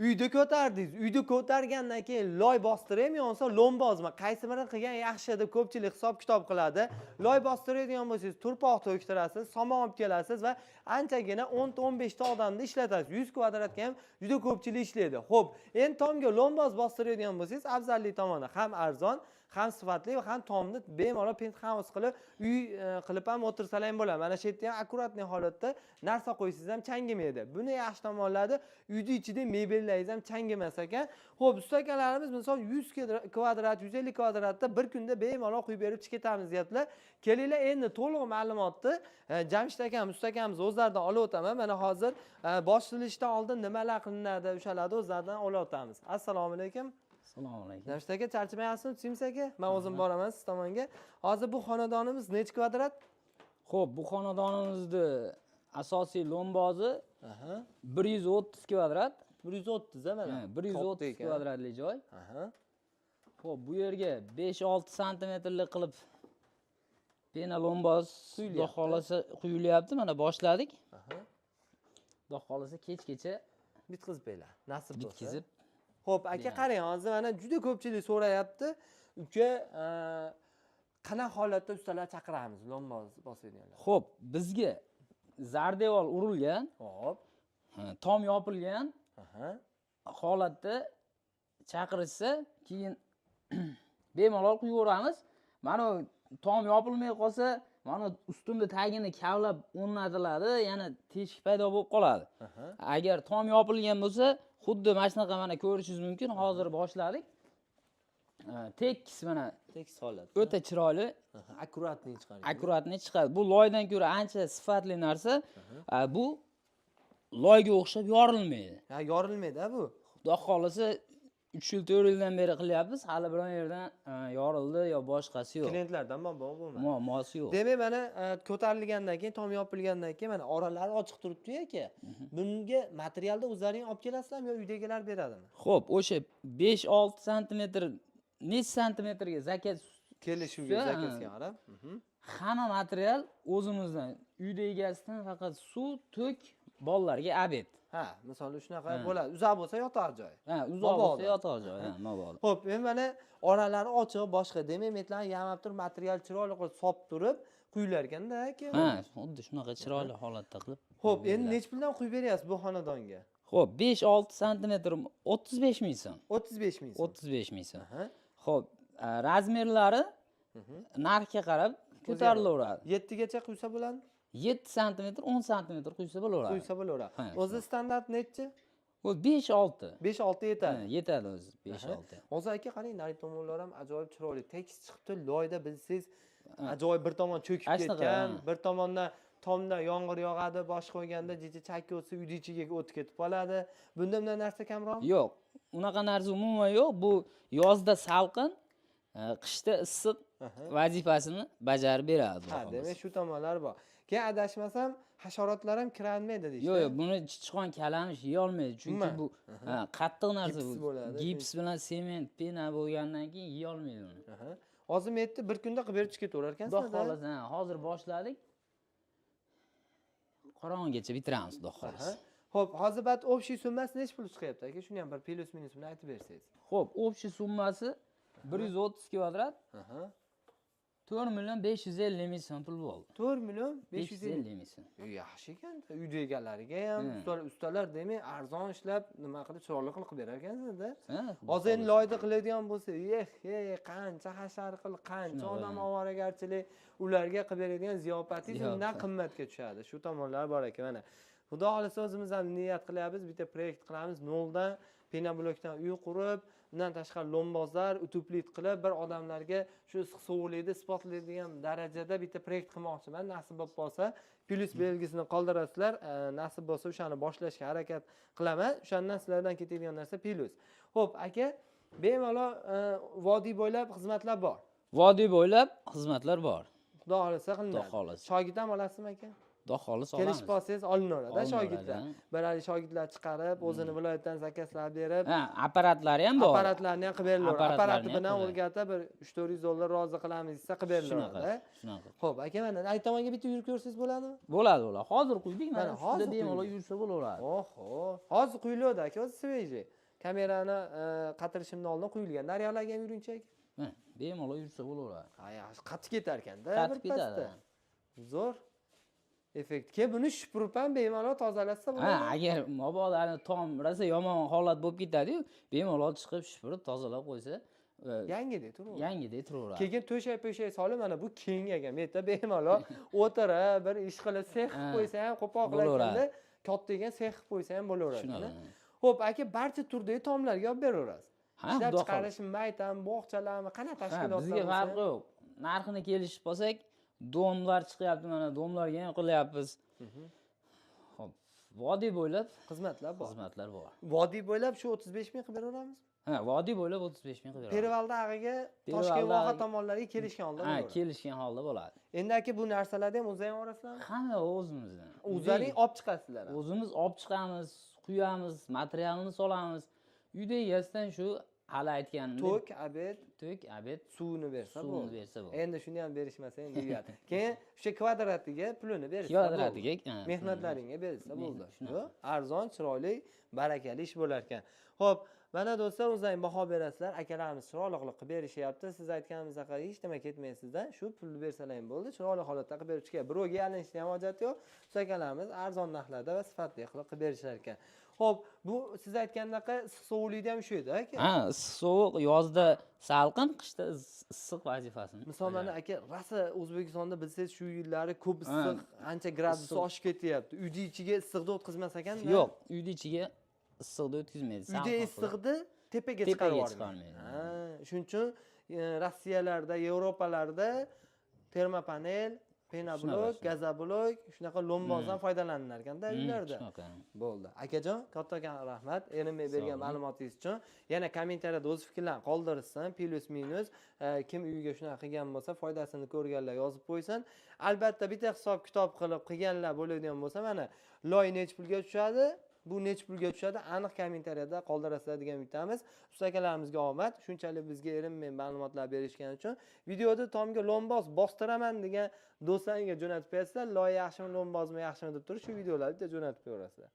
Uyda ko'tardingiz. Uyda ko'targandan keyin loy bostiraymi yo'nsa lombozmi? Qaysi birini qilgan yaxshi deb ko'pchilik hisob-kitob qiladi. Loy bostiradigan bo'lsangiz, turpoq to'ktirasiz, somon olib kelasiz va anchagina 10-15 ta odamni ishlatasiz. 100 kvadratga ham juda ko'pchilik ishlaydi. Xo'p, endi tomga lomboz bostiradigan bo'lsangiz, afzallik tomoni ham arzon, ham sifatli va ham tomni bemalol penthouse qilib uy qilib ham o'tirsalar ham bo'ladi. Mana shu yerda ham akkuratniy holatda narsa qo'ysangiz ham changimaydi. Buni yaxshi tomonlari uyning ichida mebellaringiz ham changimas ekan. Xo'p, ustakalarimiz misol 100 kvadrat, 150 kvadratda bir kunda bemalol quyib berib chiqib ketamiz deyaptilar. Kelinglar endi to'liq ma'lumotni Jamshid akamiz, ustakamiz o'zlaridan olib o'taman. Mana hozir boshlanishdan oldin nimalar qilinadi, o'shalarni o'zlaridan olib o'tamiz. Assalomu alaykum. Assalomu alaykum. Jamshid aka, charchamayapsizmi, Simiz aka? Men o'zim boraman siz tomonga. Hozir bu xonadonimiz necha kvadrat? Xo'p, bu xonadonimizda asosiy lombozi 130 kvadrat. 130 a mana. 130 kvadratli joy. Xo'p, bu yerga 5-6 santimetrlik qilib pena lomboz xudo xolasa quyilyapti. Mana boshladik. Xudo xolasa kechgacha bitkizib berlar. Nasib bo'lsa. bitkizib. Xo'p, aka qarang, hozir mana juda ko'pchilik so'rayapti. Uka, qanaqa holatda ustalar chaqiramiz lomboz bosadiganlar? Xo'p, bizga zardevor urilgan, Xo'p. tom yopilgan holatda chaqirishsa, keyin bemalol quyveramiz. Mana tom yopilmay qolsa, mana ustimda tagini kavlab o'rnatiladi, yana teshik paydo bo'lib qoladi. Agar tom yopilgan bo'lsa, xuddi mana shunaqa mana ko'rishingiz mumkin. Hozir boshladik. Tekis mana Tekis holat. o'ta chiroyli, Akkuratniy chiqadi. akkuratni chiqadi. Bu loydan ko'ra ancha sifatli narsa. Bu loyga o'xshab yorilmaydi. Ha, yorilmaydi bu. Xudo xolasa 3 yil 4 yildan beri qilyapmiz. Hali biron yerdan yorildi yo boshqasi yo'q. Klientlardan bo'lmaydi. Muammosi yo'q. Demak, mana ko'tarilgandan keyin, tom yopilgandan keyin mana oralari ochiq turibdi aka. Bunga materialni o'zlaring olib kelasizlarmi yo uydagilar beradimi? Xo'p, o'sha 5-6 santimetr necha santimetrga zakat Kelishuvga, zakatga qarab. hamma material o'zimizdan, uyda egasidan faqat suv, to'k, bolalarga obed. Ha, misol shunaqa bo'ladi. Uzoq bo'lsa yotar joy. Ha, uzoq bo'lsa yotar joy, mabodo. Xo'p, endi mana oralari ochiq, boshqa demak, metlarni yamab turib, material chiroyli qilib solib turib quyilar ekanda aka. Ha, xuddi shunaqa chiroyli holatda qilib. Xo'p, endi necha puldan quyib beryapsiz bu xonadonga? Xo'p, 5-6 santimetr 35 ming so'm. 35 ming so'm. 35 ming so'm. Xo'p, razmerlari narxga qarab ko'tarilaveradi. 7 gacha quysa bo'ladi? 7 santimetr, 10 santimetr quysa bo'laveradi. Quysa bo'laveradi. O'zi standart nechi? Bu 5-6. 5-6 yetadi. Yetadi o'zi 5-6. Hozir aka qarang, nari tomonlar ham ajoyib chiroyli. Tekis chiqibdi. Loyda bilsangiz, ajoyib bir tomon cho'kib ketgan, bir tomondan tomda yomg'ir yog'adi, bosh qo'yganda jichi chakka o'tsa uyning ichiga o'tib ketib qoladi. Bunda bunday narsa kamroqmi? Yo'q. Unaqa narsa umuman yo'q. Bu yozda salqin, qishda issiq vazifasini bajarib beradi. Ha, demak shu tomonlar bor. Keyin adashmasam, hasharotlar ham kirolmaydi deysiz. Yo'q, buni chichqon kalamish yeya olmaydi, chunki bu qattiq narsa bu. Gips bilan sement, pena bo'lgandan keyin yeya olmaydi uni. Hozir men aytdi, bir kunda qilib berib ketaverar ekansiz. Xudo xolasa, hozir boshladik. Qorong'igacha bitiramiz, xudo xolasa. Xo'p, hozir bat общий summasi necha pul chiqyapti aka? Shuni ham bir plus minusini aytib bersangiz. Xo'p, общий summasi 130 kvadrat. 4 million 550 ming so'm pul bo'ldi. 4 million 550 ming so'm. Yaxshi ekan-da. Uyda egalariga ham, ustalar demak arzon ishlab, nima qilib chiroyli qilib berar ekansizda. Hozir endi loyda qiladigan bo'lsa, qancha hashar qil, qancha odam ovoragarchilik, ularga qilib beradigan ziyofatingiz undan qimmatga tushadi. Shu tomonlar bor ekan mana. Xudo xolasa o'zimiz ham niyat qilyapmiz, bitta proyekt qilamiz, noldan pena blokdan uy qurib, undan tashqari lombozlar, utuplit qilib, bir odamlarga shu issiq sovuqlikni isbotlaydigan darajada bitta proyekt qilmoqchiman. Nasib bo'lib qolsa, plus belgisini qoldirasizlar. Nasib bo'lsa, o'shani boshlashga harakat qilaman. O'shandan sizlardan ketadigan narsa plus. Xo'p, aka, bemalol vodiy bo'ylab xizmatlar bor. Vodiy bo'ylab xizmatlar bor. Xudo xolasa qilinadi. Xudo xolasa. Shogird ham olasizmi aka? Xudo xohlasa kelishib olamiz. qolsangiz olinaveradi Olinaveradi, shogirdlar. ha. Bir hali shogirdlar chiqarib, o'zini viloyatdan zakaslab berib, Ha, apparatlari ham bor. apparatlarni ham qilib berilaveradi. Apparatlarni Apparati ham bilan qilib o'rgatib bir 300-400 dollar rozi qilamiz desa qilib Shunaqa, berilaveradi. shunaqa. Xo'p, aka mana ay tomonga bitta yurib ko'rsangiz bo'ladimi? Bo'ladi. Hozir quydik, Mana mana hozir shunda bemalol quydik. yursa bo'laveradi. Oho, hozir quyiladi aka, o'zi sveji. Kamerani qatirishimdan oldin quyilgan. Daryolarga ham yuringchi aka. Ha, bemalol yursa bo'laveradi. Ha, yaxshi, qattiq ketar ekanda. Qattiq ketadi. Zo'r. Effekt. Ke buni shupurib ham bemalol tozalatsa Ha, bo'ladi. agar mabodo tom rosa yomon holat bo'lib ketadi-yu, bemalol chiqib shupurib tozalab qo'ysa, Yangidek turadi. yangidek turaveradi. Keyin to'shak-po'shak solib mana bu keng aka. Men yerda bemalol o'tirib, bir ish qilib sex qilib Ha, qo'ysa ham, qo'poq qilganda katta ekan sex qilib qo'ysa ham bo'laveradi. Shunaqa. Xo'p, aka barcha turdagi tomlarga olib beraverasiz. Ha, Ishlab xudo xohlasa. chiqarish maytam, bog'chalarmi, qanaqa Ha, tashkilotlar bizga farqi yo'q. Narxini kelishib qolsak, domlar chiqyapti mana, domlarga ham qilyapmiz. Xo'p, vodiy bo'ylab xizmatlar bor. xizmatlar bor. Vodiy bo'ylab shu 35 ming qilib beraveramiz. Ha, vodiy bo'ylab 35 ming qilib beramiz. Perivalda ag'iga Perivalda Toshkent voha ag'iga- tomonlariga kelishgan holda Ha, bo'laveradi. kelishgan holda bo'ladi. Endi aka bu narsalarni ham o'zing orasizlarmi? Hamma o'zimizdan. O'zlaring olib chiqasizlar. O'zimiz olib chiqamiz, quyamiz, materialni solamiz. Uyda egasidan shu hali aytganimdek, Tok, abed, abed, suvni bersa suvni bo'ldi. bersa bo'ldi. Endi shuni ham berishmasa endi uyat. Keyin o'sha kvadratiga pulini bersa Kvadratiga, bo'ldi. ha, Mehnatlaringga bersa bo'ldi. shunaqa. Yo, arzon, chiroyli, barakali ish bo'lar ekan. Xo'p, mana do'stlar, o'zlaring baho berasizlar. Akalarimiz chiroyli qilib berishyapti. Siz aytganingizdek hech nima ketmaysizda. Shu pulni bersalar ham bo'ldi. Chiroyli holatda qilib berib chiqadi. Birovga yalinishni ham hojati yo'q. Siz akalarimiz arzon narxlarda va sifatli qilib berishar ekan. Xo'p, bu siz aytgandaqa issiq sovuqlikda ham shu edi aka. Ha, issiq sovuq, yozda salqin, qishda issiq vazifasini. Misol mana aka, rosa O'zbekistonda bilsangiz shu yillari ko'p issiq, ancha gradus oshib ketyapti. Uyni ichiga issiqni o'tkazmas ekanda. Yo'q, uyni ichiga issiqni o'tkazmaydi. Uyda salqin qilib. issiqni tepaga Tepaga chiqarib chiqarmaydi. Ha, shuning uchun Rossiyalarda, Yevropalarda termopanel, penablok, Shunaqa. gazoblok, shunaqa lombozdan foydalanilar ekanda uylarda. Shunaqa. Bo'ldi. Akajon, kattakon rahmat. Erinmay bergan ma'lumotingiz uchun. Yana kommentariyada o'z fikrlarini qoldirsin, plus minus. Kim uyiga shunaqa qilgan bo'lsa, foydasini ko'rganlar yozib qo'ysin. Albatta bitta hisob-kitob qilib qilganlar bo'ladigan bo'lsa, mana loy nech pulga tushadi? Bu nech pulga tushadi? Aniq kommentariyada qoldirasizlar degan umidamiz. Usta akalarimizga omad. Shunchalik bizga erinmay ma'lumotlar berishgani uchun. Videoda tomga lomboz bostiraman degan do'stlaringga jo'natib bersizlar. Loy yaxshimi, lombozmi yaxshimi deb turib shu videolarni bitta jo'natib qo'yasizlar.